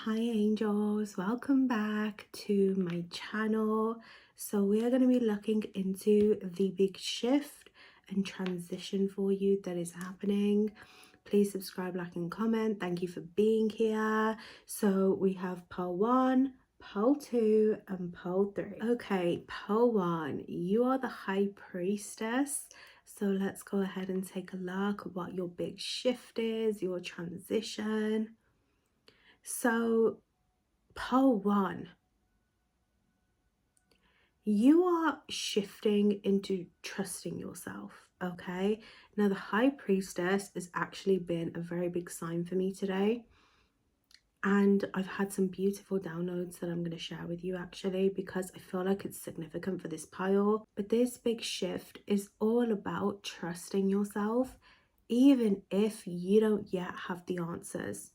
Hi angels, welcome back to my channel. So we are going to be looking into the big shift and transition for you that is happening. Please subscribe, like and comment. Thank you for being here. So we have Pearl 1, Pearl 2 and Pearl 3. Okay, Pearl 1, you are the High Priestess. So let's go ahead and take a look at what your big shift is, your transition. So, Pearl 1, you are shifting into trusting yourself, okay? Now, the High Priestess has actually been a very big sign for me today. And I've had some beautiful downloads that I'm going to share with you actually, because I feel like it's significant for this pile. But this big shift is all about trusting yourself, even if you don't yet have the answers.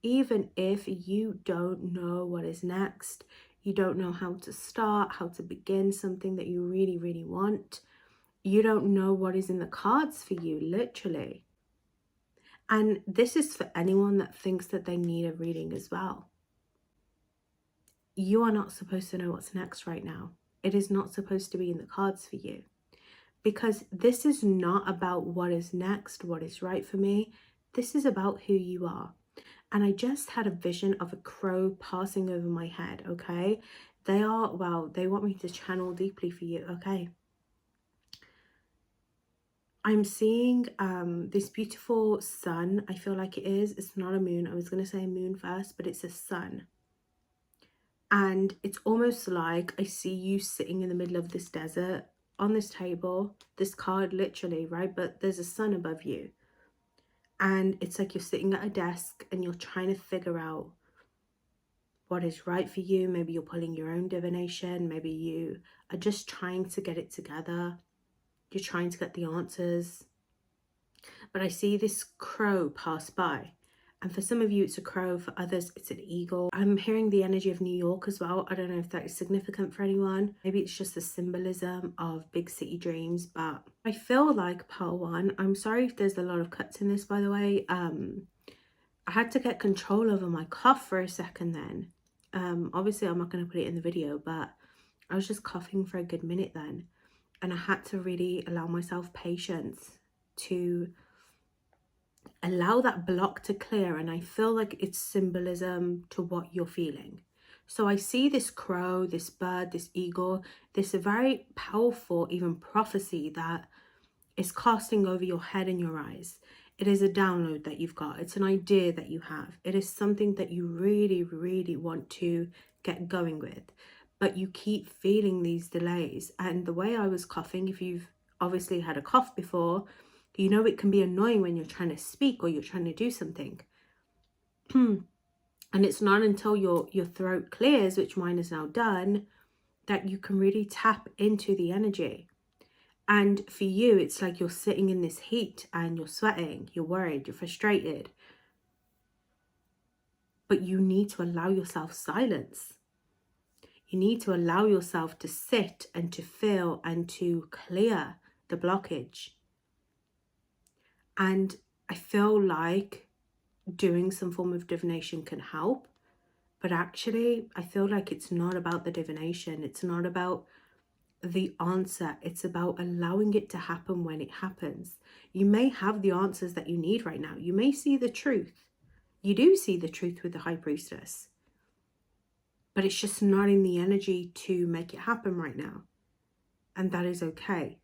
Even if you don't know what is next, you don't know how to start, how to begin something that you really, really want. You don't know what is in the cards for you, literally. And this is for anyone that thinks that they need a reading as well. You are not supposed to know what's next right now. It is not supposed to be in the cards for you. Because this is not about what is next, what is right for me. This is about who you are. And I just had a vision of a crow passing over my head, okay? They want me to channel deeply for you, okay? I'm seeing this beautiful sun. I feel like it is. It's not a moon. I was going to say moon first, but it's a sun. And it's almost like I see you sitting in the middle of this desert on this table, this card literally, right? But there's a sun above you. And it's like you're sitting at a desk and you're trying to figure out what is right for you. Maybe you're pulling your own divination. Maybe you are just trying to get it together. You're trying to get the answers. But I see this crow pass by. And for some of you, it's a crow. For others, it's an eagle. I'm hearing the energy of New York as well. I don't know if that is significant for anyone. Maybe it's just the symbolism of big city dreams. But I feel like Pearl 1, I'm sorry if there's a lot of cuts in this, by the way. I had to get control over my cough for a second then. Obviously I'm not going to put it in the video, but I was just coughing for a good minute then, and I had to really allow myself patience to allow that block to clear. And I feel like it's symbolism to what you're feeling. So I see this crow, this bird, this eagle, this very powerful even prophecy that is casting over your head and your eyes. It is a download that you've got. It's an idea that you have. It is something that you really, really want to get going with. But you keep feeling these delays. And the way I was coughing, if you've obviously had a cough before, you know it can be annoying when you're trying to speak or you're trying to do something. And it's not until your throat clears, which mine is now done, that you can really tap into the energy. And for you, it's like you're sitting in this heat and you're sweating, you're worried, you're frustrated. But you need to allow yourself silence. You need to allow yourself to sit and to feel and to clear the blockage. And I feel like doing some form of divination can help. But actually, I feel like it's not about the divination. It's not about the answer. It's about allowing it to happen when it happens. You may have the answers that you need right now. You may see the truth. You do see the truth with the High Priestess, but it's just not in the energy to make it happen right now. And that is okay.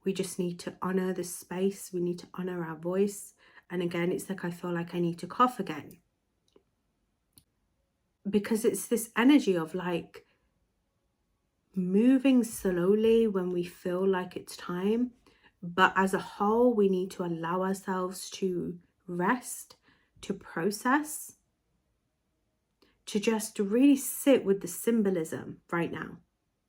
We just need to honor the space. We need to honor our voice. And again, it's like I feel like I need to cough again, because it's this energy of like moving slowly when we feel like it's time. But as a whole, we need to allow ourselves to rest, to process, to just really sit with the symbolism right now.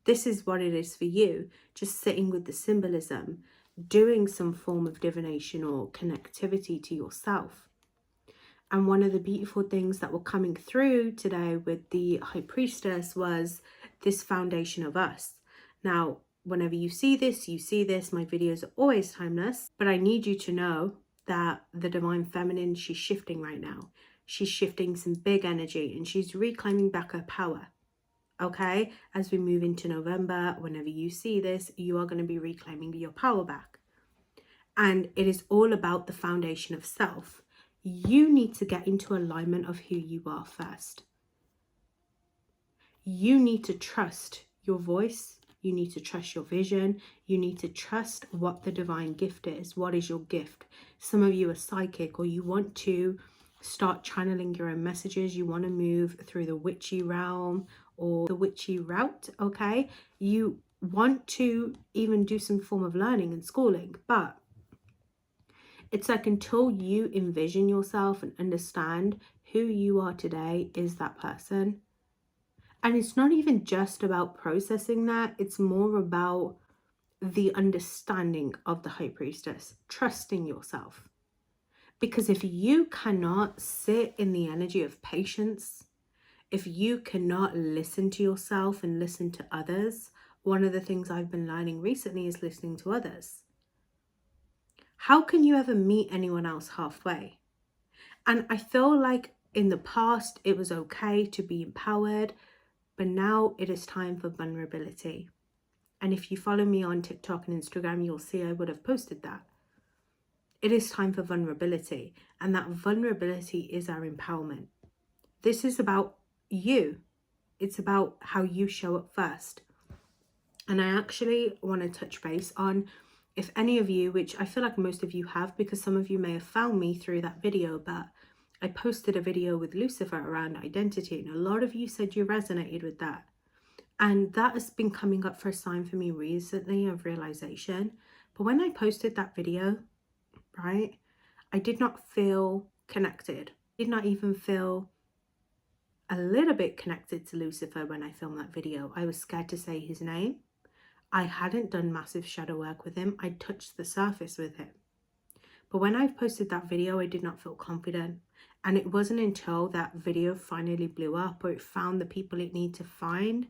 This is what it is for you, just sitting with the symbolism, doing some form of divination or connectivity to yourself. And one of the beautiful things that were coming through today with the High Priestess was this foundation of us. Now, whenever you see this, my videos are always timeless, but I need you to know that the Divine Feminine, she's shifting right now. she's shifting some big energy and she's reclaiming back her power. Okay, as we move into November, whenever you see this, you are going to be reclaiming your power back. And it is all about the foundation of self. You need to get into alignment of who you are first. You need to trust your voice. You need to trust your vision. You need to trust what the divine gift is. What is your gift? Some of you are psychic, or you want to start channeling your own messages. You want to move through the witchy realm or the witchy route, okay? You want to even do some form of learning and schooling, but it's like until you envision yourself and understand who you are today is that person. And it's not even just about processing that, it's more about the understanding of the High Priestess, trusting yourself. Because if you cannot sit in the energy of patience, if you cannot listen to yourself and listen to others, one of the things I've been learning recently is listening to others. How can you ever meet anyone else halfway? And I feel like in the past, it was okay to be empowered, but now it is time for vulnerability. And if you follow me on TikTok and Instagram, you'll see I would have posted that. It is time for vulnerability, and that vulnerability is our empowerment. This is about you. It's about how you show up first. And I actually want to touch base on, if any of you, which I feel like most of you have, because some of you may have found me through that video, but I posted a video with Lucifer around identity, and a lot of you said you resonated with that. And that has been coming up for a sign for me recently of realization. But when I posted that video, right, I did not feel connected. Did not even feel a little bit connected to Lucifer when I filmed that video. I was scared to say his name. I hadn't done massive shadow work with him. I touched the surface with him. But when I posted that video, I did not feel confident. And it wasn't until that video finally blew up, or it found the people it needed to find,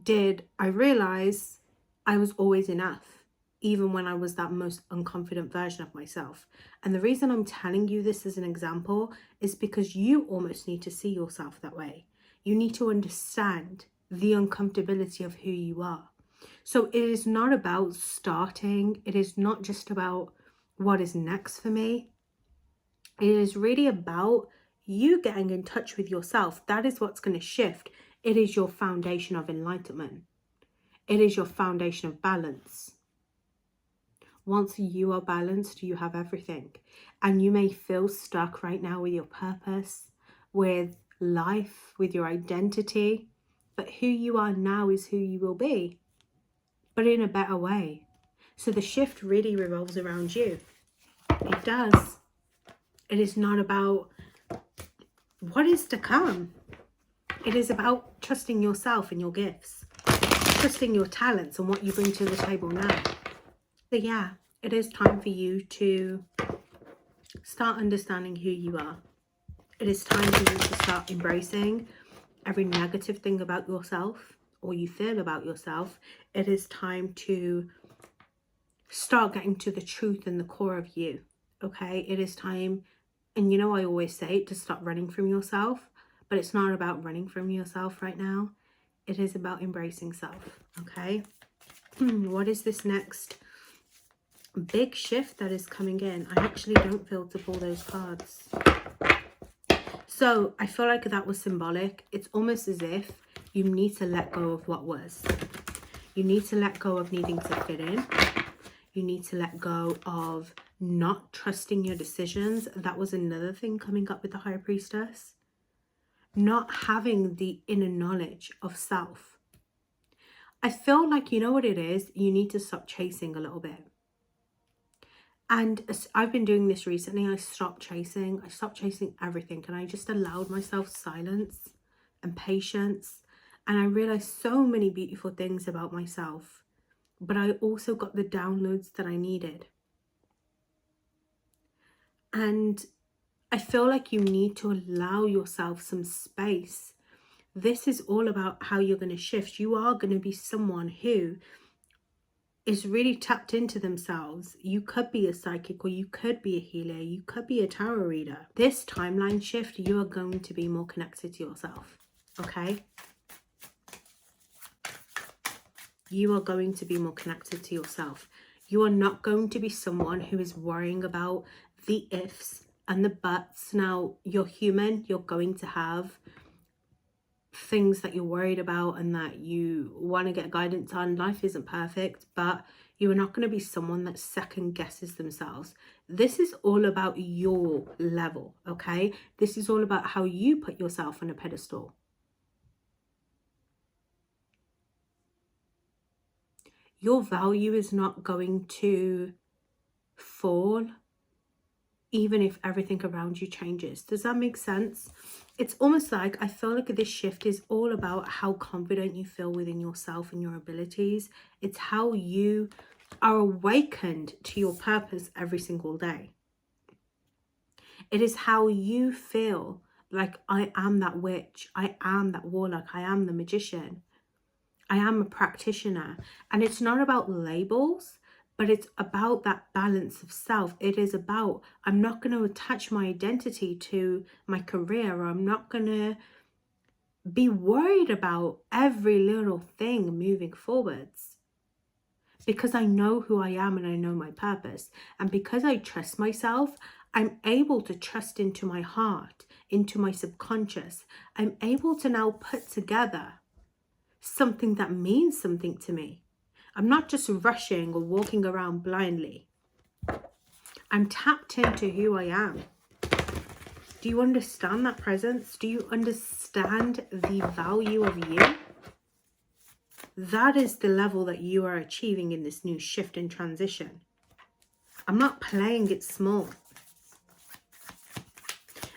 did I realize I was always enough, even when I was that most unconfident version of myself. And the reason I'm telling you this as an example is because you almost need to see yourself that way. You need to understand the uncomfortability of who you are. So it is not about starting. It is not just about what is next for me. It is really about you getting in touch with yourself. That is what's going to shift. It is your foundation of enlightenment. It is your foundation of balance. Once you are balanced, you have everything. And you may feel stuck right now with your purpose, with life, with your identity. But who you are now is who you will be, but in a better way. So the shift really revolves around you. It does. It is not about what is to come. It is about trusting yourself and your gifts, trusting your talents and what you bring to the table now. So yeah, it is time for you to start understanding who you are. It is time for you to start embracing every negative thing about yourself or you feel about yourself. It is time to start getting to the truth and the core of you. Okay, it is time, and you know I always say it, to stop running from yourself, but it's not about running from yourself right now. It is about embracing self. Okay, what is this next big shift that is coming in? I actually don't feel to pull those cards. So I feel like that was symbolic. It's almost as if you need to let go of what was. You need to let go of needing to fit in. You need to let go of not trusting your decisions. That was another thing coming up with the High Priestess. Not having the inner knowledge of self. I feel like, you know what it is? You need to stop chasing a little bit. And I've been doing this recently. I stopped chasing everything, and I just allowed myself silence and patience. And I realized so many beautiful things about myself, but I also got the downloads that I needed. And I feel like you need to allow yourself some space. This is all about how you're going to shift. You are going to be someone who is really tapped into themselves. You could be a psychic, or you could be a healer, you could be a tarot reader. This timeline shift, you are going to be more connected to yourself, okay? You are going to be more connected to yourself. You are not going to be someone who is worrying about the ifs and the buts. Now, you're human, you're going to have things that you're worried about and that you want to get guidance on. Life isn't perfect, but you are not going to be someone that second guesses themselves. This is all about your level, okay? This is all about how you put yourself on a pedestal. Your value is not going to fall even if everything around you changes. Does that make sense? It's almost like, I feel like this shift is all about how confident you feel within yourself and your abilities. It's how you are awakened to your purpose every single day. It is how you feel like, I am that witch, I am that warlock, I am the magician, I am a practitioner. And it's not about labels, but it's about that balance of self. It is about, I'm not going to attach my identity to my career, or I'm not going to be worried about every little thing moving forwards, because I know who I am and I know my purpose. And because I trust myself, I'm able to trust into my heart, into my subconscious. I'm able to now put together something that means something to me. I'm not just rushing or walking around blindly. I'm tapped into who I am. Do you understand that presence? Do you understand the value of you? That is the level that you are achieving in this new shift and transition. I'm not playing it small.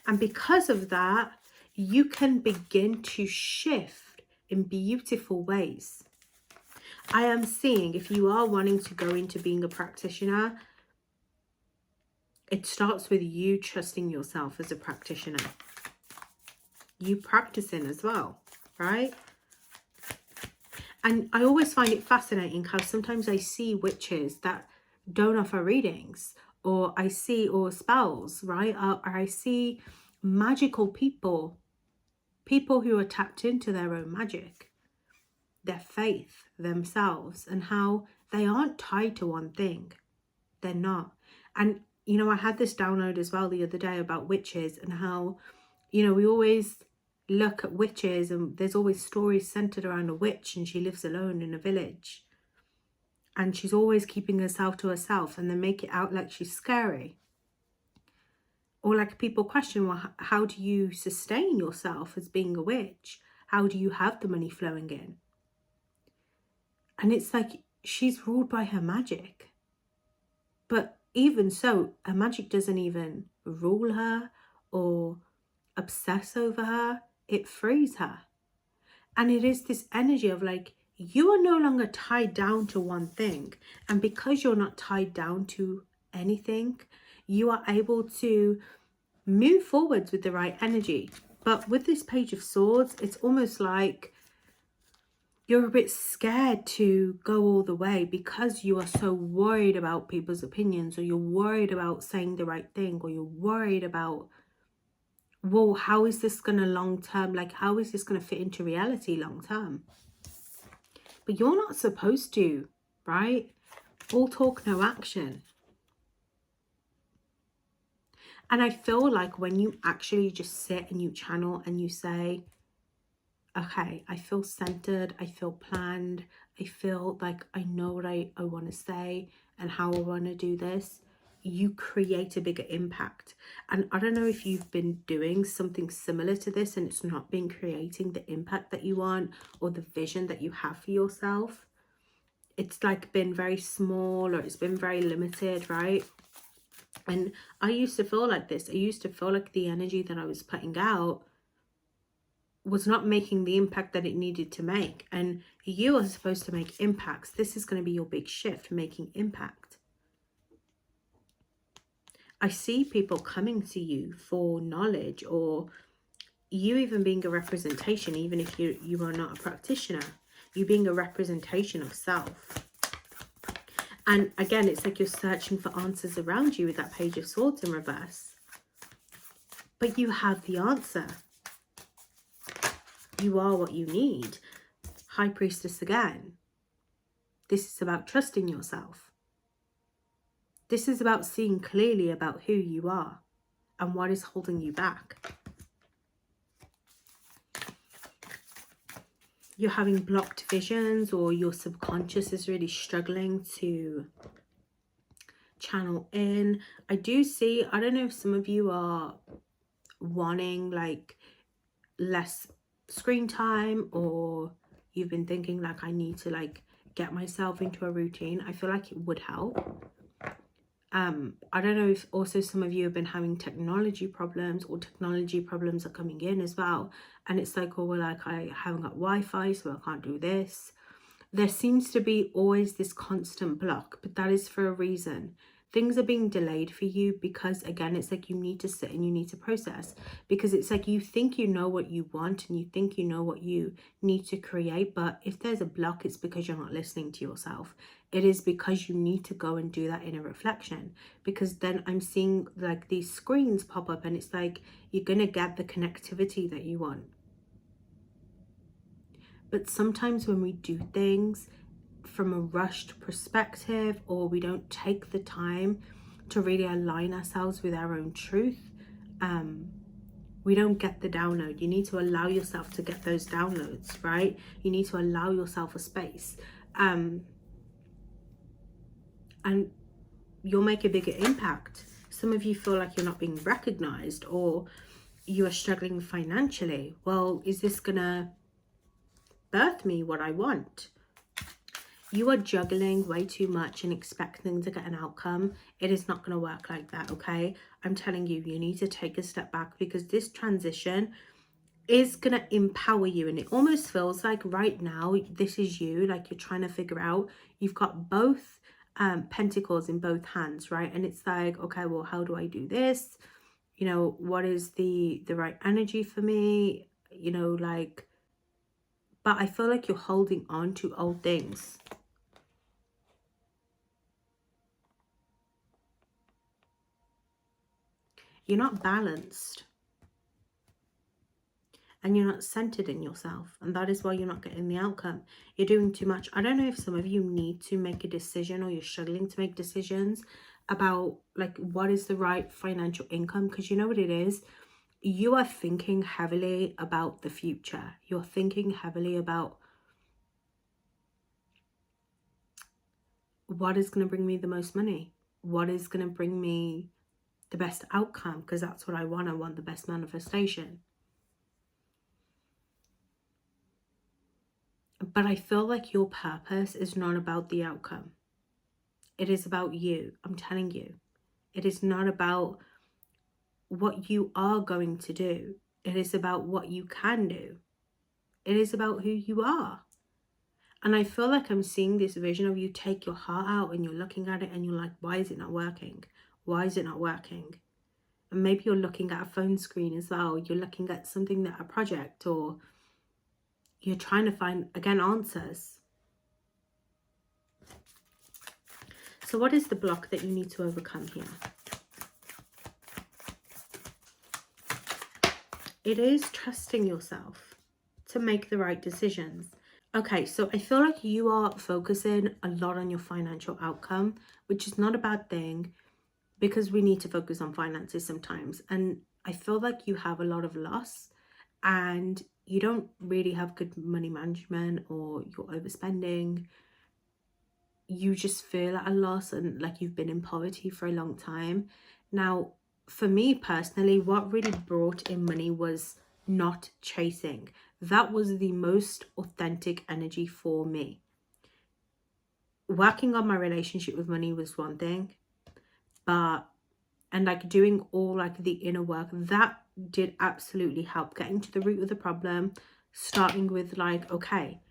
And because of that, you can begin to shift in beautiful ways. I am seeing, if you are wanting to go into being a practitioner, it starts with you trusting yourself as a practitioner. You practicing as well, right? And I always find it fascinating how sometimes I see witches that don't offer readings, or I see, or spells, right? Or I see magical people who are tapped into their own magic, their faith, themselves, and how they aren't tied to one thing. They're not. And, you know, I had this download as well the other day about witches, and how, you know, we always look at witches and there's always stories centered around a witch, and she lives alone in a village and she's always keeping herself to herself, and they make it out like she's scary. Or like people question, well, how do you sustain yourself as being a witch? How do you have the money flowing in? And it's like, she's ruled by her magic. But even so, her magic doesn't even rule her or obsess over her. It frees her. And it is this energy of like, you are no longer tied down to one thing. And because you're not tied down to anything, you are able to move forwards with the right energy. But with this Page of Swords, it's almost like you're a bit scared to go all the way, because you are so worried about people's opinions, or you're worried about saying the right thing, or you're worried about, well, how is this going to long term, like how is this going to fit into reality long term? But you're not supposed to, right? All talk, no action. And I feel like when you actually just sit and you channel and you say, okay, I feel centered, I feel planned, I feel like I know what I want to say and how I want to do this, you create a bigger impact. And I don't know if you've been doing something similar to this and it's not been creating the impact that you want, or the vision that you have for yourself. It's like been very small, or it's been very limited, right? And I used to feel like this. I used to feel like the energy that I was putting out was not making the impact that it needed to make. And you are supposed to make impacts. This is going to be your big shift, making impact. I see people coming to you for knowledge, or you even being a representation, even if you are not a practitioner, you being a representation of self. And again, it's like you're searching for answers around you with that Page of Swords in reverse. But you have the answer. You are what you need. High Priestess again. This is about trusting yourself. This is about seeing clearly about who you are and what is holding you back. You're having blocked visions, or your subconscious is really struggling to channel in. I do see, I don't know if some of you are wanting like less screen time, or you've been thinking like, I need to like get myself into a routine. I feel like it would help. I don't know if also some of you have been having technology problems, or technology problems are coming in as well. And it's like, oh, well, like I haven't got Wi-Fi, so I can't do this. There seems to be always this constant block, but that is for a reason. Things are being delayed for you because, again, it's like you need to sit and you need to process, because it's like you think you know what you want and you think you know what you need to create. But if there's a block, it's because you're not listening to yourself. It is because you need to go and do that inner reflection, because then I'm seeing like these screens pop up and it's like you're going to get the connectivity that you want. But sometimes when we do things from a rushed perspective, or we don't take the time to really align ourselves with our own truth, we don't get the download. You need to allow yourself to get those downloads, right? You need to allow yourself a space, and you'll make a bigger impact. Some of you feel like you're not being recognized, or you are struggling financially. Well, is this gonna birth me what I want? You are juggling way too much and expecting to get an outcome. It is not going to work like that, okay? I'm telling you, you need to take a step back, because this transition is going to empower you. And it almost feels like right now, this is you, like you're trying to figure out, you've got both pentacles in both hands, right? And it's like, okay, well, how do I do this? You know, what is the right energy for me? You know, like, but I feel like you're holding on to old things. You're not balanced. And you're not centered in yourself. And that is why you're not getting the outcome. You're doing too much. I don't know if some of you need to make a decision, or you're struggling to make decisions about like what is the right financial income. Because you know what it is? You are thinking heavily about the future. You're thinking heavily about what is going to bring me the most money. What is going to bring me the best outcome, because that's what I want. I want the best manifestation. But I feel like your purpose is not about the outcome. It is about you. I'm telling you. It is not about what you are going to do. It is about what you can do. It is about who you are. And I feel like I'm seeing this vision of you take your heart out and you're looking at it and you're like, why is it not working? Why is it not working? And maybe you're looking at a phone screen as well. You're looking at something, that a project, or you're trying to find, again, answers. So what is the block that you need to overcome here? It is trusting yourself to make the right decisions. Okay, so I feel like you are focusing a lot on your financial outcome, which is not a bad thing, because we need to focus on finances sometimes. And I feel like you have a lot of loss and you don't really have good money management, or you're overspending. You just feel at a loss and like you've been in poverty for a long time. Now, for me personally, what really brought in money was not chasing. That was the most authentic energy for me. Working on my relationship with money was one thing, and like doing all like the inner work, that did absolutely help getting to the root of the problem, starting with like, okay,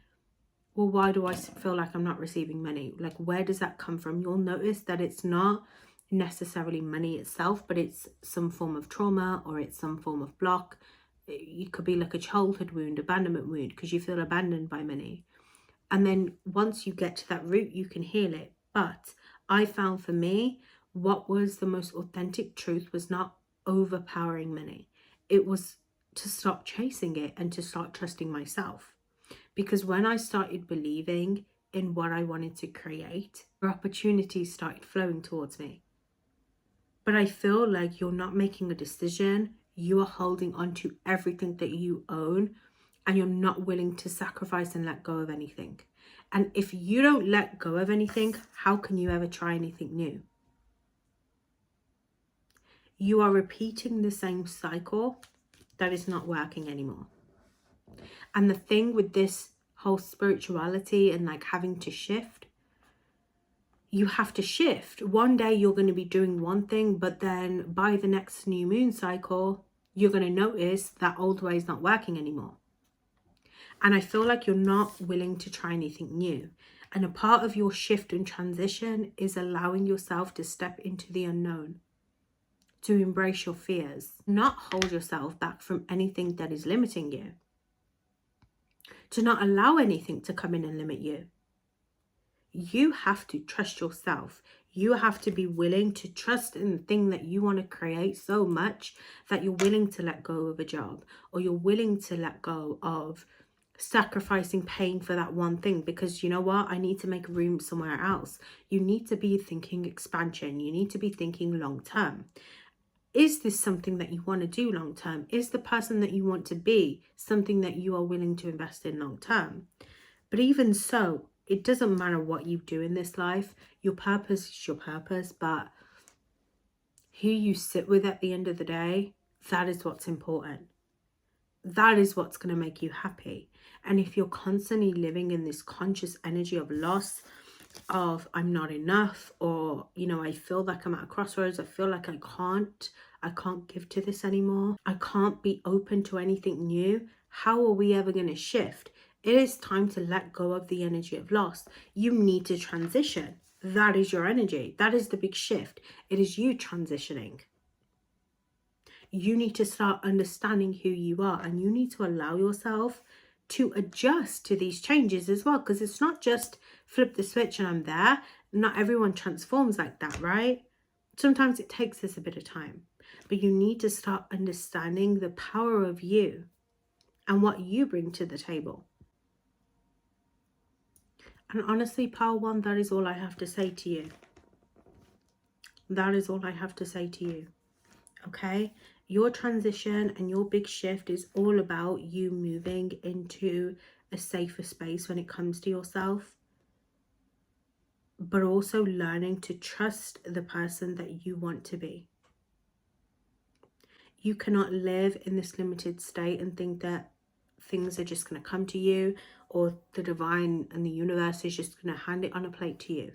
well, why do I feel like I'm not receiving money? Like, where does that come from? You'll notice that it's not necessarily money itself, but it's some form of trauma, or it's some form of block. It could be like a childhood wound, abandonment wound, because you feel abandoned by money. And then once you get to that root, you can heal it. But I found for me, what was the most authentic truth was not overpowering money. It was to stop chasing it and to start trusting myself. Because when I started believing in what I wanted to create, opportunities started flowing towards me. But I feel like you're not making a decision. You are holding on to everything that you own, and you're not willing to sacrifice and let go of anything. And if you don't let go of anything, how can you ever try anything new? You are repeating the same cycle that is not working anymore. And the thing with this whole spirituality and like having to shift, you have to shift. One day you're going to be doing one thing, but then by the next new moon cycle, you're going to notice that old way is not working anymore. And I feel like you're not willing to try anything new. And a part of your shift and transition is allowing yourself to step into the unknown, to embrace your fears, not hold yourself back from anything that is limiting you, to not allow anything to come in and limit you. You have to trust yourself. You have to be willing to trust in the thing that you want to create so much that you're willing to let go of a job, or you're willing to let go of sacrificing paying for that one thing, because you know what, I need to make room somewhere else. You need to be thinking expansion. You need to be thinking long term. Is this something that you want to do long term? Is the person that you want to be something that you are willing to invest in long term? But even so, it doesn't matter what you do in this life. Your purpose is your purpose, but who you sit with at the end of the day, that is what's important. That is what's going to make you happy. And if you're constantly living in this conscious energy of loss, of I'm not enough, or, you know, I feel like I'm at a crossroads, I feel like I can't give to this anymore, I can't be open to anything new, how are we ever going to shift? It is time to let go of the energy of loss. You need to transition. That is your energy. That is the big shift. It is you transitioning. You need to start understanding who you are, and you need to allow yourself to adjust to these changes as well, because it's not just flip the switch and I'm there. Not everyone transforms like that, right? Sometimes it takes us a bit of time, but you need to start understanding the power of you and what you bring to the table. And honestly, Pile 1, that is all I have to say to you. That is all I have to say to you. Okay? Your transition and your big shift is all about you moving into a safer space when it comes to yourself, but also learning to trust the person that you want to be. You cannot live in this limited state and think that things are just going to come to you, or the divine and the universe is just going to hand it on a plate to you.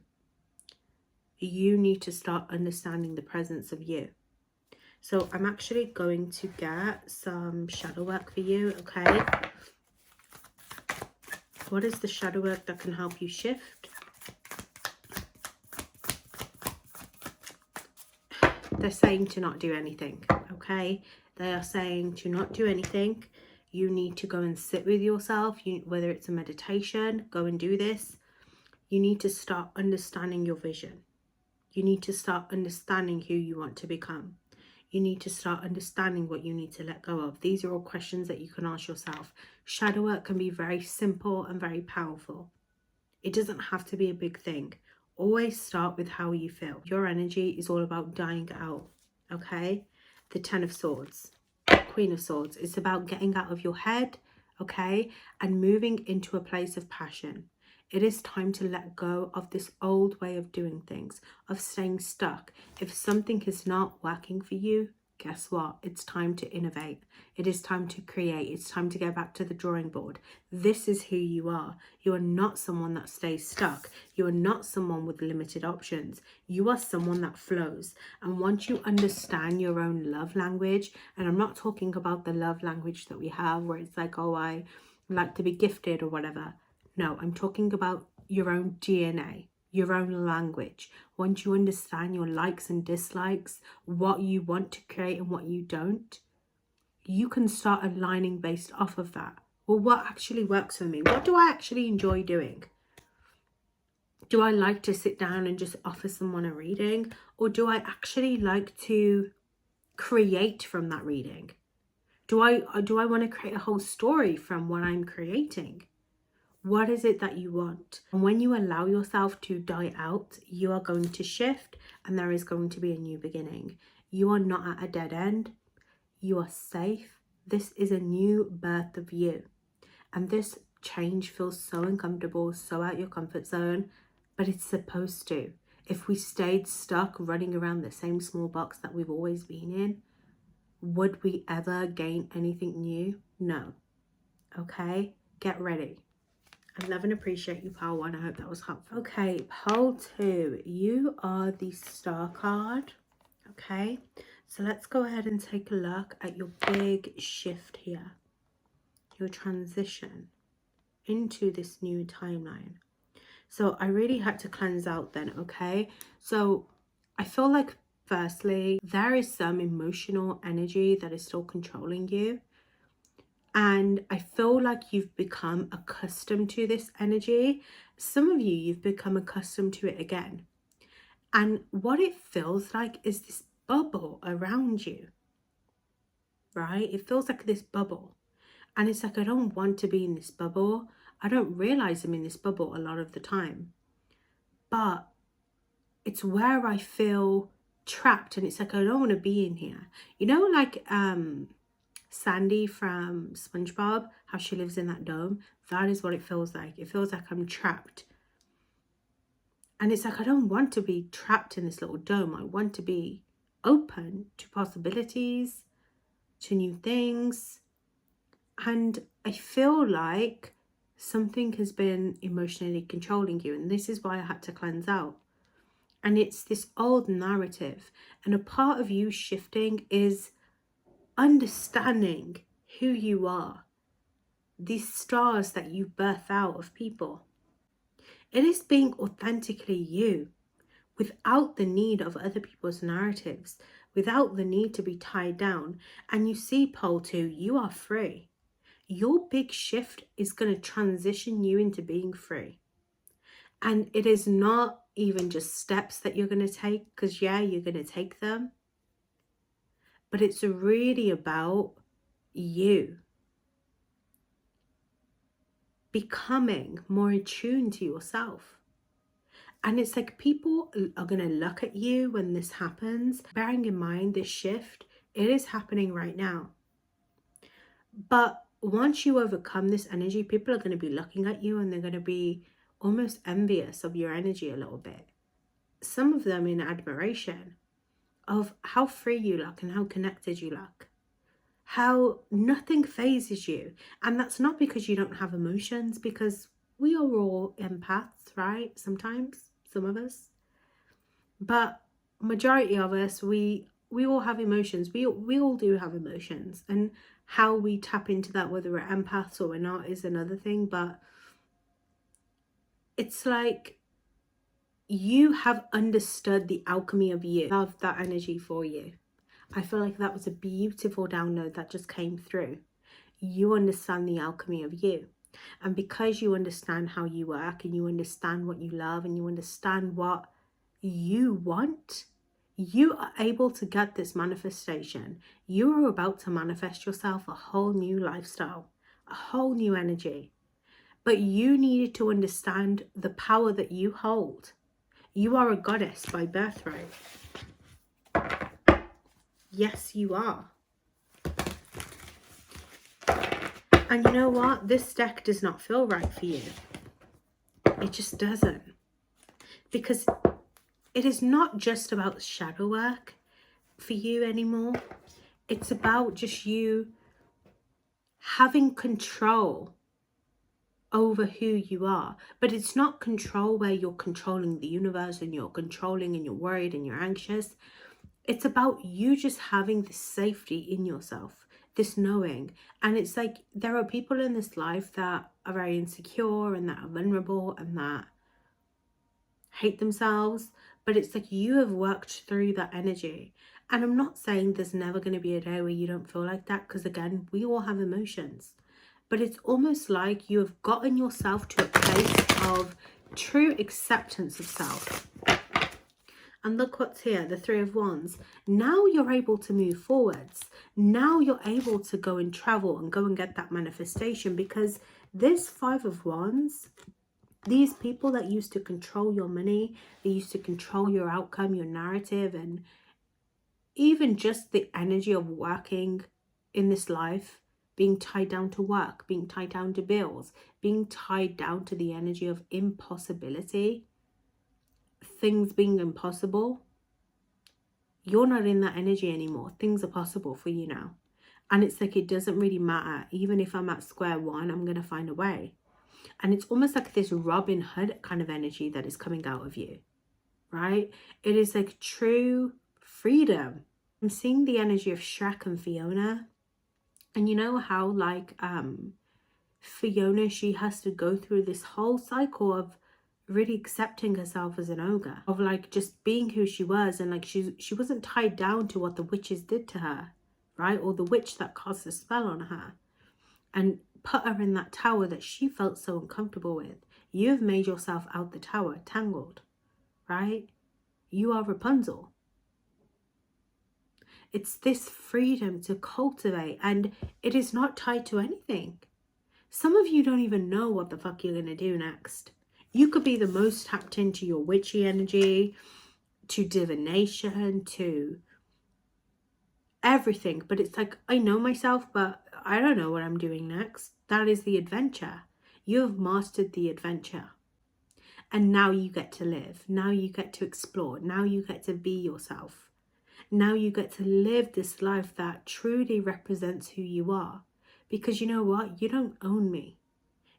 You need to start understanding the presence of you. So I'm actually going to get some shadow work for you, okay? What is the shadow work that can help you shift? They're saying to not do anything, okay? They are saying to not do anything. You need to go and sit with yourself. Whether it's a meditation, go and do this. You need to start understanding your vision. You need to start understanding who you want to become. You need to start understanding what you need to let go of. These are all questions that you can ask yourself. Shadow work can be very simple and very powerful. It doesn't have to be a big thing. Always start with how you feel. Your energy is all about dying out, okay? The 10 of Swords, Queen of Swords. It's about getting out of your head, okay? And moving into a place of passion. It is time to let go of this old way of doing things, of staying stuck. If something is not working for you, guess what? It's time to innovate. It is time to create. It's time to go back to the drawing board. This is who you are. You are not someone that stays stuck. You are not someone with limited options. You are someone that flows. And once you understand your own love language, and I'm not talking about the love language that we have where it's like, oh, I like to be gifted or whatever. No, I'm talking about your own DNA, your own language. Once you understand your likes and dislikes, what you want to create and what you don't, you can start aligning based off of that. Well, what actually works for me? What do I actually enjoy doing? Do I like to sit down and just offer someone a reading, or do I actually like to create from that reading? Do I want to create a whole story from what I'm creating? What is it that you want? And when you allow yourself to die out, you are going to shift, and there is going to be a new beginning. You are not at a dead end. You are safe. This is a new birth of you. And this change feels so uncomfortable, so out your comfort zone, but it's supposed to. If we stayed stuck running around the same small box that we've always been in, would we ever gain anything new? No. Okay? Get ready. I love and appreciate you, Pile 1. I hope that was helpful. Okay, Pile 2. You are the Star card. Okay? So let's go ahead and take a look at your big shift here. Your transition into this new timeline. So I really had to cleanse out then, okay? So I feel like, firstly, there is some emotional energy that is still controlling you. And I feel like you've become accustomed to this energy. Some of you, you've become accustomed to it again. And what it feels like is this bubble around you, right? It feels like this bubble. And it's like, I don't want to be in this bubble. I don't realize I'm in this bubble a lot of the time. But it's where I feel trapped, and it's like, I don't want to be in here. You know, like Sandy from SpongeBob, how she lives in that dome? That is what it feels like. It feels like I'm trapped. And it's like, I don't want to be trapped in this little dome. I want to be open to possibilities, to new things. And I feel like something has been emotionally controlling you. And this is why I had to cleanse out. And it's this old narrative. And a part of you shifting is understanding who you are. These stars that you birth out of people. It is being authentically you, without the need of other people's narratives, without the need to be tied down. And you see, Pole 2, you are free. Your big shift is going to transition you into being free. And it is not even just steps that you're going to take, because yeah, you're going to take them. But it's really about you becoming more attuned to yourself. And it's like, people are going to look at you when this happens, bearing in mind this shift, it is happening right now. But once you overcome this energy, people are going to be looking at you and they're going to be almost envious of your energy a little bit. Some of them in admiration of how free you look and how connected you look. How nothing phases you. And that's not because you don't have emotions, because we are all empaths, right? Sometimes, some of us. But majority of us, we all have emotions. We all do have emotions. And how we tap into that, whether we're empaths or we're not, is another thing. But it's like, you have understood the alchemy of you. Love that energy for you. I feel like that was a beautiful download that just came through. You understand the alchemy of you. And because you understand how you work, and you understand what you love, and you understand what you want, you are able to get this manifestation. You are about to manifest yourself a whole new lifestyle, a whole new energy. But you needed to understand the power that you hold. You are a goddess by birthright. Yes, you are. And you know what? This deck does not feel right for you. It just doesn't. Because it is not just about shadow work for you anymore. It's about just you having control over who you are. But it's not control where you're controlling the universe and you're controlling and you're worried and you're anxious. It's about you just having this safety in yourself, this knowing. And it's like, there are people in this life that are very insecure and that are vulnerable and that hate themselves. But it's like, you have worked through that energy. And I'm not saying there's never going to be a day where you don't feel like that, because again, we all have emotions. But it's almost like you have gotten yourself to a place of true acceptance of self. And look what's here, the Three of Wands. Now you're able to move forwards. Now you're able to go and travel and go and get that manifestation, because this Five of Wands, these people that used to control your money, they used to control your outcome, your narrative, and even just the energy of working in this life, being tied down to work, being tied down to bills, being tied down to the energy of impossibility, things being impossible. You're not in that energy anymore. Things are possible for you now. And it's like, it doesn't really matter. Even if I'm at square one, I'm going to find a way. And it's almost like this Robin Hood kind of energy that is coming out of you, right? It is like true freedom. I'm seeing the energy of Shrek and Fiona. And you know how like Fiona, she has to go through this whole cycle of really accepting herself as an ogre, of like just being who she was, and like she wasn't tied down to what the witches did to her, right? Or the witch that cast a spell on her and put her in that tower that she felt so uncomfortable with. You've made yourself out the tower, tangled, right? You are Rapunzel. It's this freedom to cultivate, and it is not tied to anything. Some of you don't even know what the fuck you're going to do next. You could be the most tapped into your witchy energy, to divination, to everything. But it's like, I know myself, but I don't know what I'm doing next. That is the adventure. You have mastered the adventure. And now you get to live. Now you get to explore. Now you get to be yourself. Now you get to live this life that truly represents who you are. Because you know what? You don't own me.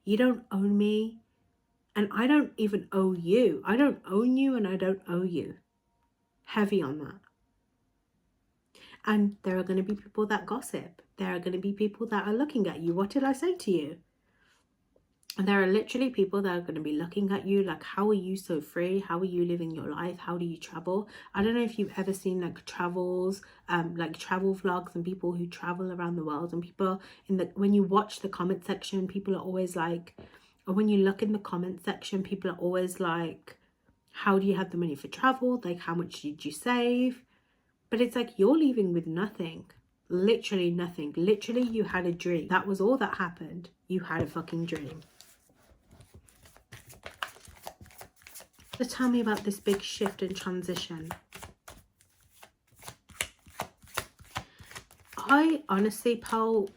You don't own me. And I don't even owe you. I don't own you, and I don't owe you. Heavy on that. And there are going to be people that gossip. There are going to be people that are looking at you. What did I say to you? And there are literally people that are going to be looking at you like, how are you so free? How are you living your life? How do you travel? I don't know if you've ever seen like travels, like travel vlogs and people who travel around the world, and people when you watch the comment section, people are always like, or when you look in the comment section, people are always like, how do you have the money for travel? Like, how much did you save? But it's like, you're leaving with nothing. Literally nothing. Literally, you had a dream. That was all that happened. You had a fucking dream. So tell me about this big shift and transition. I honestly, Pole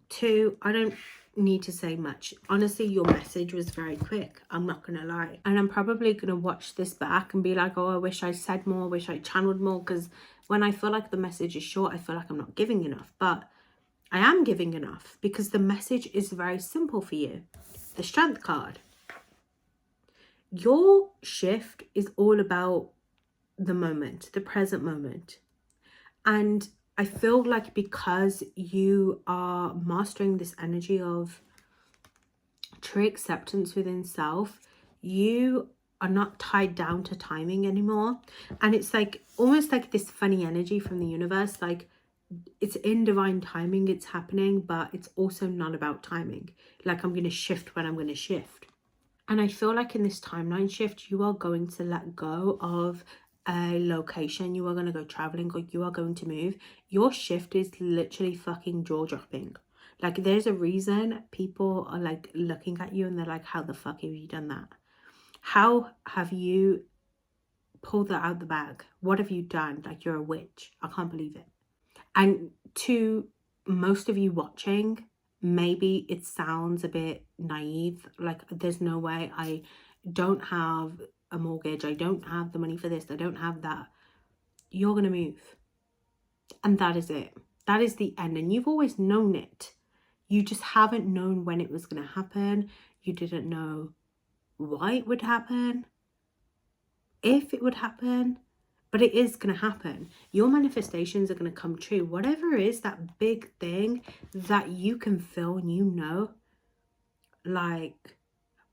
2, I don't need to say much. Honestly, your message was very quick. I'm not going to lie. And I'm probably going to watch this back and be like, oh, I wish I said more, wish I channeled more. Because when I feel like the message is short, I feel like I'm not giving enough. But I am giving enough because the message is very simple for you. The Strength card. Your shift is all about the moment, the present moment. And I feel like because you are mastering this energy of true acceptance within self, you are not tied down to timing anymore. And it's like almost like this funny energy from the universe, like it's in divine timing, it's happening, but it's also not about timing. Like, I'm going to shift when I'm going to shift. And I feel like in this timeline shift, you are going to let go of a location. You are going to go traveling, or you are going to move. Your shift is literally fucking jaw-dropping. Like, there's a reason people are like looking at you and they're like, how the fuck have you done that? How have you pulled that out the bag? What have you done? Like, you're a witch. I can't believe it. And to most of you watching, maybe it sounds a bit naive, like there's no way, I don't have a mortgage, I don't have the money for this, I don't have that. You're gonna move, and that is it. That is the end. And you've always known it, you just haven't known when it was gonna happen. You didn't know why it would happen, if it would happen, but it is going to happen. Your manifestations are going to come true. Whatever is that big thing that you can feel and you know, like,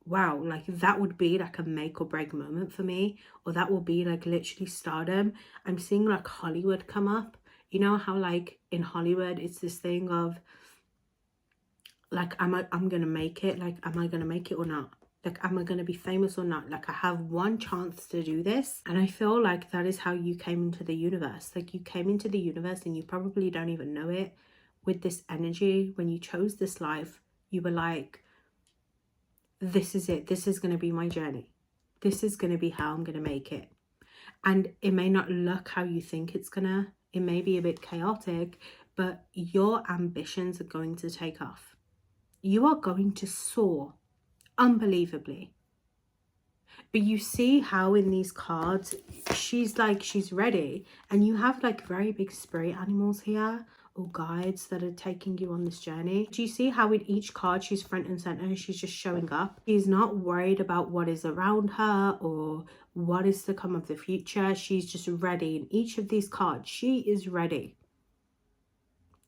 wow, like that would be like a make or break moment for me, or that will be like literally stardom. I'm seeing like Hollywood come up. You know how like in Hollywood it's this thing of like, I'm going to make it, like, am I going to make it or not? Like, am I going to be famous or not? Like, I have one chance to do this. And I feel like that is how you came into the universe. Like, you came into the universe and you probably don't even know it, with this energy. When you chose this life, you were like, this is it. This is going to be my journey. This is going to be how I'm going to make it. And it may not look how you think it's gonna. It may be a bit chaotic, but your ambitions are going to take off. You are going to soar unbelievably. But you see how in these cards, she's ready. And you have like very big spirit animals here, or guides that are taking you on this journey. Do you see how in each card she's front and center? She's just showing up. She's not worried about what is around her or what is to come of the future. She's just ready. In each of these cards, she is ready.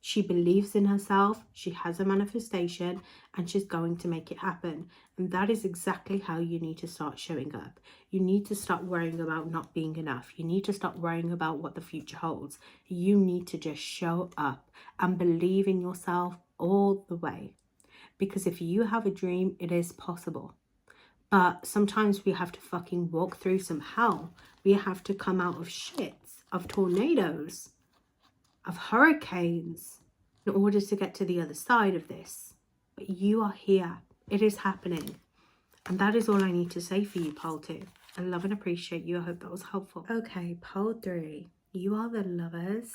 She believes in herself, she has a manifestation, and she's going to make it happen. And that is exactly how you need to start showing up. You need to stop worrying about not being enough. You need to stop worrying about what the future holds. You need to just show up and believe in yourself all the way. Because if you have a dream, it is possible. But sometimes we have to fucking walk through some hell. We have to come out of shits, of tornadoes, of hurricanes, in order to get to the other side of this. But you are here. It is happening. And that is all I need to say for you, pole 2. I love and appreciate you. I hope that was helpful. Okay, pole 3. You are the lovers.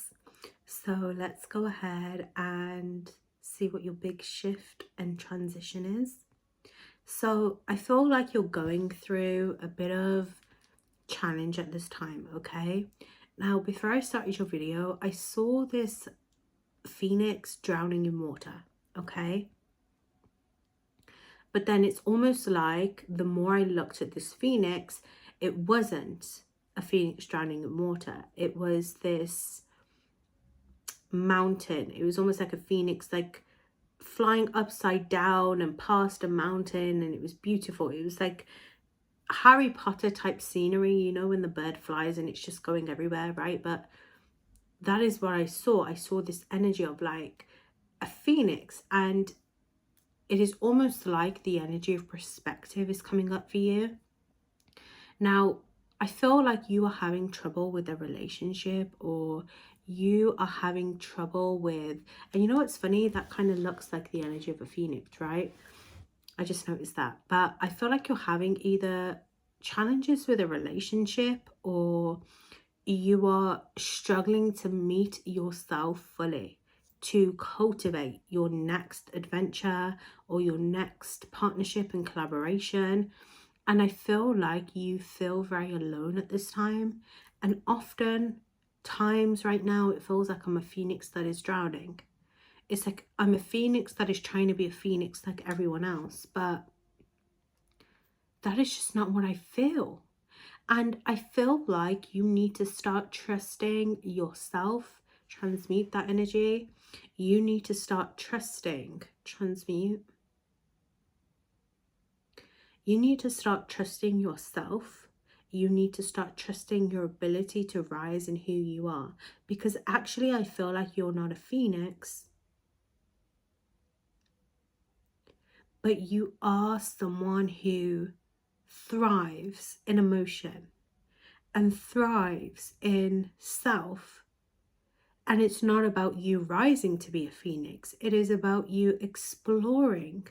So let's go ahead and see what your big shift and transition is. So I feel like you're going through a bit of challenge at this time, okay? Now, before I started your video, I saw this phoenix drowning in water, okay? But then it's almost like the more I looked at this phoenix, it wasn't a phoenix drowning in water. It was this mountain. It was almost like a phoenix, like flying upside down and past a mountain, and it was beautiful. It was like Harry Potter type scenery, you know, when the bird flies and it's just going everywhere, right? But that is what I saw. I saw this energy of like a phoenix, and it is almost like the energy of perspective is coming up for you. Now, I feel like you are having trouble with a relationship, or you are having trouble with, and you know what's funny? That kind of looks like the energy of a phoenix, right? I just noticed that. But I feel like you're having either challenges with a relationship, or you are struggling to meet yourself fully, to cultivate your next adventure or your next partnership and collaboration. And I feel like you feel very alone at this time. And often times right now, it feels like I'm a phoenix that is drowning. It's like I'm a phoenix that is trying to be a phoenix like everyone else, but that is just not what I feel. And I feel like you need to start trusting yourself. Transmute that energy. You need to start trusting. Transmute. You need to start trusting yourself. You need to start trusting your ability to rise in who you are. Because actually, I feel like you're not a phoenix, but you are someone who thrives in emotion and thrives in self. And it's not about you rising to be a phoenix. It is about you exploring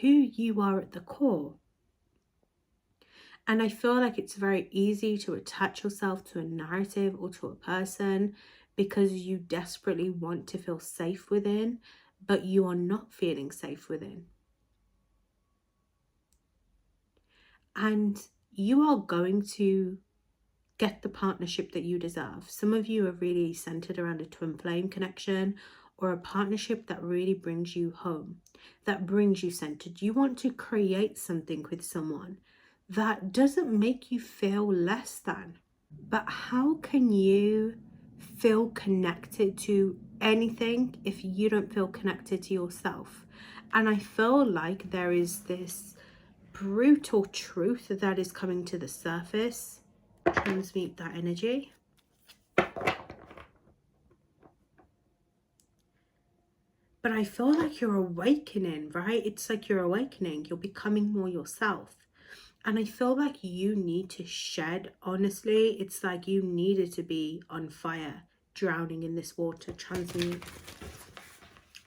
who you are at the core. And I feel like it's very easy to attach yourself to a narrative or to a person because you desperately want to feel safe within, but you are not feeling safe within. And you are going to get the partnership that you deserve. Some of you are really centered around a twin flame connection, or a partnership that really brings you home, that brings you centered. You want to create something with someone that doesn't make you feel less than. But how can you feel connected to anything if you don't feel connected to yourself? And I feel like there is this brutal truth that is coming to the surface. Transmute that energy. But But I feel like you're awakening, right? It's like you're awakening. You're becoming more yourself. And I feel like you need to shed, honestly. It's like you needed to be on fire, drowning in this water, transmute.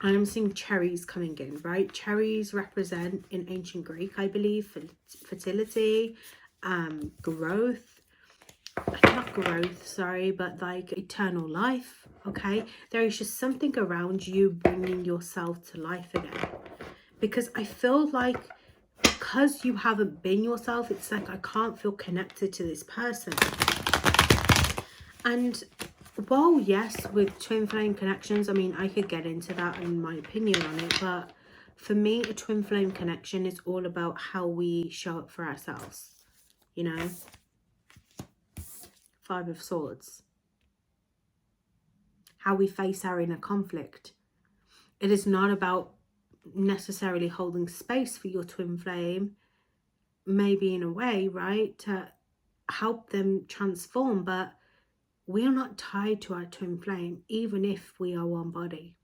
I'm seeing cherries coming in, right? Cherries represent, in ancient Greek, I believe, fertility, growth. Not growth, sorry, but like eternal life, okay? There is just something around you bringing yourself to life again. Because I feel like because you haven't been yourself, it's like I can't feel connected to this person. And while yes, with twin flame connections, I mean, I could get into that and my opinion on it, but for me, a twin flame connection is all about how we show up for ourselves, you know? Five of Swords. How we face our inner conflict. It is not about necessarily holding space for your twin flame, maybe in a way, right, to help them transform, but we are not tied to our twin flame, even if we are one body,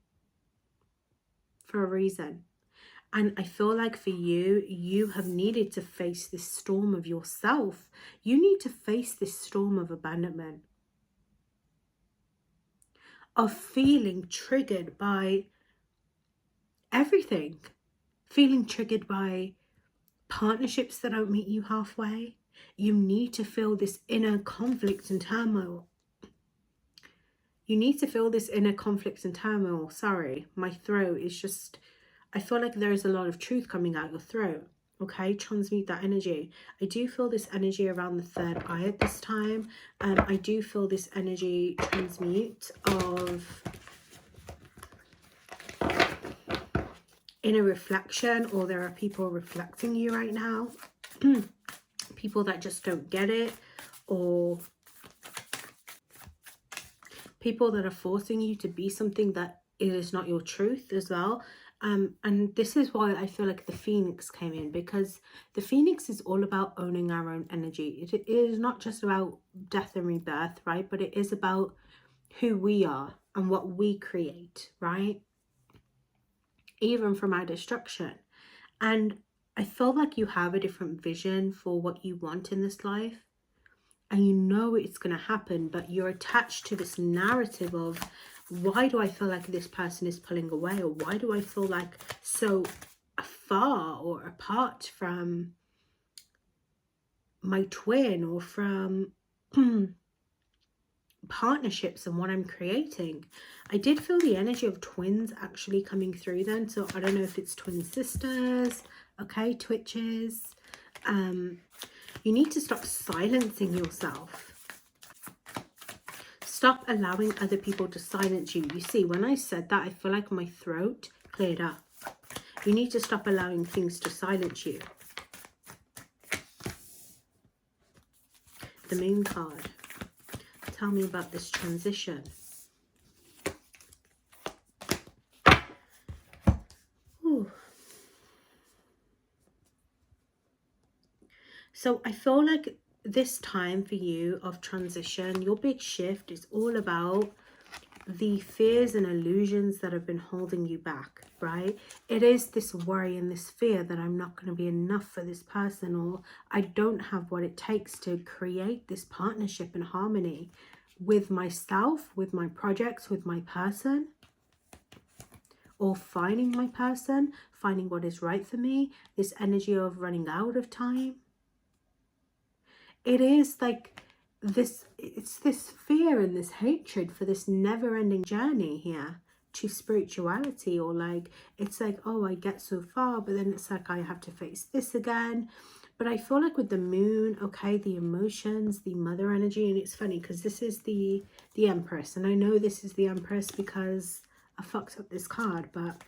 for a reason. And I feel like for you, you have needed to face this storm of yourself. You need to face this storm of abandonment, of feeling triggered by everything, feeling triggered by partnerships that don't meet you halfway. You need to feel this inner conflict and turmoil. You need to feel this inner conflict and turmoil. Sorry, my throat is just, I feel like there is a lot of truth coming out your throat. Okay, transmute that energy. I do feel this energy around the third eye at this time. I do feel this energy transmute of inner reflection, or there are people reflecting you right now. People that just don't get it, or people that are forcing you to be something that it is not your truth as well. And this is why I feel like the Phoenix came in, because the Phoenix is all about owning our own energy. It is not just about death and rebirth, right? But it is about who we are and what we create, right? Even from our destruction. And I feel like you have a different vision for what you want in this life. And you know it's going to happen, but you're attached to this narrative of, why do I feel like this person is pulling away? Or why do I feel like so far or apart from my twin, or from partnerships and what I'm creating? I did feel the energy of twins actually coming through then. So I don't know if it's twin sisters, okay, twitches. You need to stop silencing yourself. Stop allowing other people to silence you. You see, when I said that, I feel like my throat cleared up. You need to stop allowing things to silence you. The Moon card. Tell me about this transition. Ooh. So I feel like this time for you of transition, your big shift is all about the fears and illusions that have been holding you back, right? It is this worry and this fear that I'm not going to be enough for this person, or I don't have what it takes to create this partnership and harmony with myself, with my projects, with my person, or finding my person, finding what is right for me, this energy of running out of time. It is like this, it's this fear and this hatred for this never-ending journey here to spirituality, or like, it's like, oh, I get so far, but then it's like I have to face this again. But I feel like with the moon, okay, the emotions, the mother energy, and it's funny because this is the Empress, and I know this is the Empress because I fucked up this card, but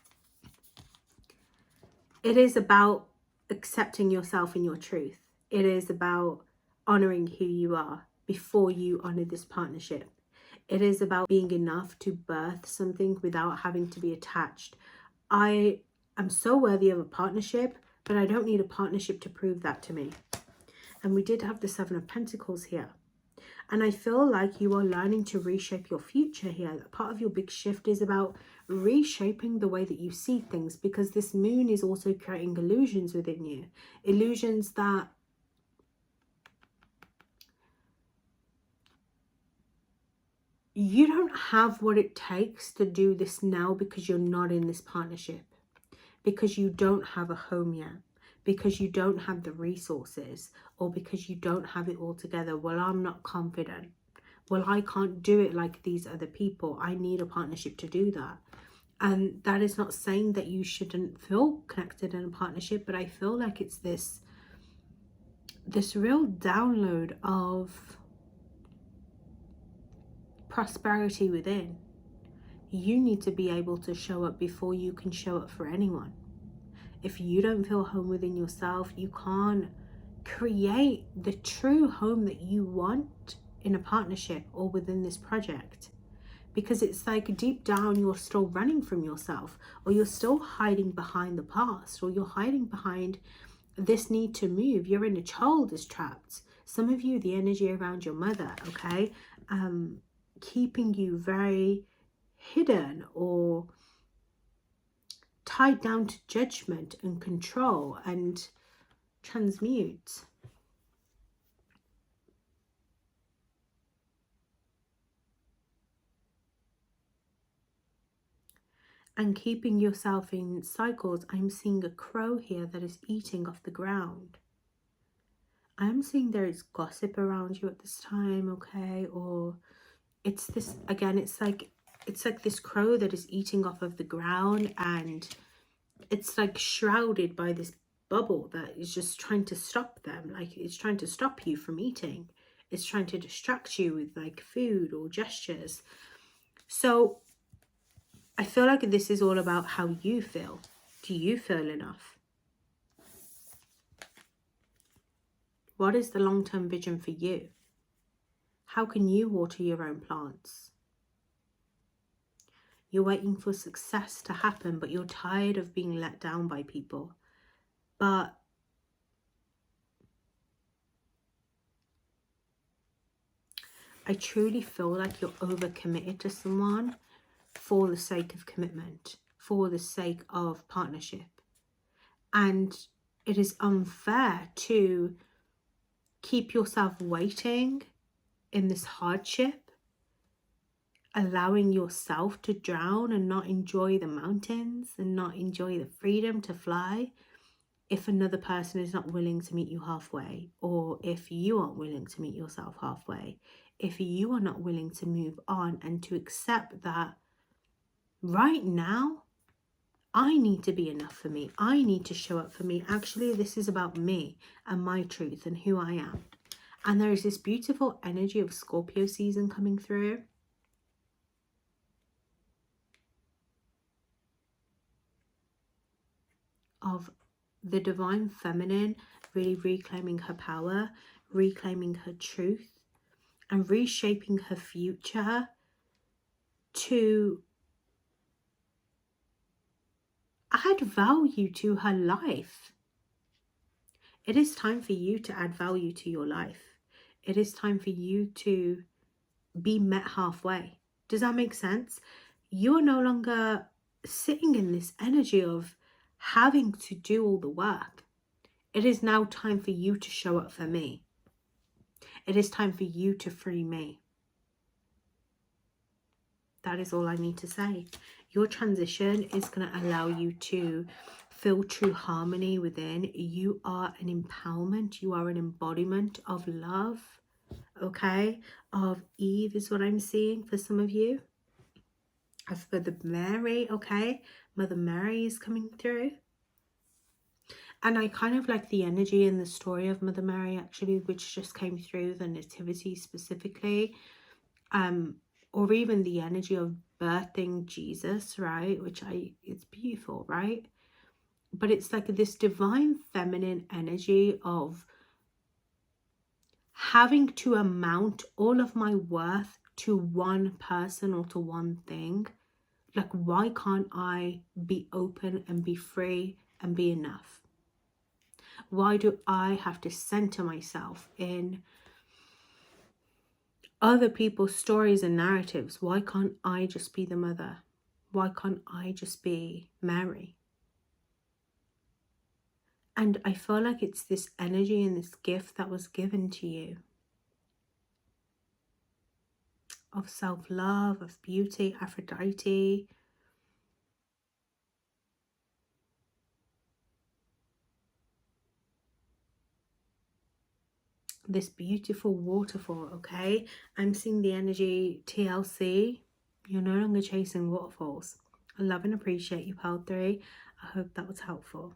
it is about accepting yourself and your truth. It is about honoring who you are before you honor this partnership. It is about being enough to birth something without having to be attached. I am so worthy of a partnership, but I don't need a partnership to prove that to me. And we did have the Seven of Pentacles here. And I feel like you are learning to reshape your future here. Part of your big shift is about reshaping the way that you see things, because this moon is also creating illusions within you. Illusions that you don't have what it takes to do this now, because you're not in this partnership, because you don't have a home yet, because you don't have the resources, or because you don't have it all together. Well, I'm not confident. Well, I can't do it like these other people. I need a partnership to do that. And that is not saying that you shouldn't feel connected in a partnership, but I feel like it's this real download of prosperity within. You need to be able to show up before you can show up for anyone. If you don't feel home within yourself, you can't create the true home that you want in a partnership or within this project. Because it's like deep down you're still running from yourself, or you're still hiding behind the past, or you're hiding behind this need to move. Your inner child is trapped. Some of you, the energy around your mother, okay, keeping you very hidden or tied down to judgment and control and transmute. And keeping yourself in cycles. I'm seeing a crow here that is eating off the ground. I'm seeing there is gossip around you at this time, okay? Or it's this, again, it's like this crow that is eating off of the ground, and it's like shrouded by this bubble that is just trying to stop them. Like, it's trying to stop you from eating. It's trying to distract you with like food or gestures. So I feel like this is all about how you feel. Do you feel enough? What is the long-term vision for you? How can you water your own plants? You're waiting for success to happen, but you're tired of being let down by people. But I truly feel like you're overcommitted to someone for the sake of commitment, for the sake of partnership. And it is unfair to keep yourself waiting in this hardship, allowing yourself to drown and not enjoy the mountains and not enjoy the freedom to fly, if another person is not willing to meet you halfway, or if you aren't willing to meet yourself halfway, if you are not willing to move on and to accept that right now, I need to be enough for me. I need to show up for me. Actually, this is about me and my truth and who I am. And there is this beautiful energy of Scorpio season coming through. Of the divine feminine really reclaiming her power, reclaiming her truth, and reshaping her future to add value to her life. It is time for you to add value to your life. It is time for you to be met halfway. Does that make sense? You're no longer sitting in this energy of having to do all the work. It is now time for you to show up for me. It is time for you to free me. That is all I need to say. Your transition is going to allow you to feel true harmony within. You are an empowerment. You are an embodiment of love. Okay? Of Eve is what I'm seeing for some of you. As for the Mary, okay? Mother Mary is coming through. And I kind of like the energy in the story of Mother Mary, actually, which just came through, the nativity specifically. Or even the energy of birthing Jesus, right? It's beautiful, right? But it's like this divine feminine energy of having to amount all of my worth to one person or to one thing. Like, why can't I be open and be free and be enough? Why do I have to center myself in other people's stories and narratives? Why can't I just be the mother? Why can't I just be Mary? And I feel like it's this energy and this gift that was given to you of self-love, of beauty, Aphrodite. This beautiful waterfall, okay? I'm seeing the energy TLC. You're no longer chasing waterfalls. I love and appreciate you, Pile 3. I hope that was helpful.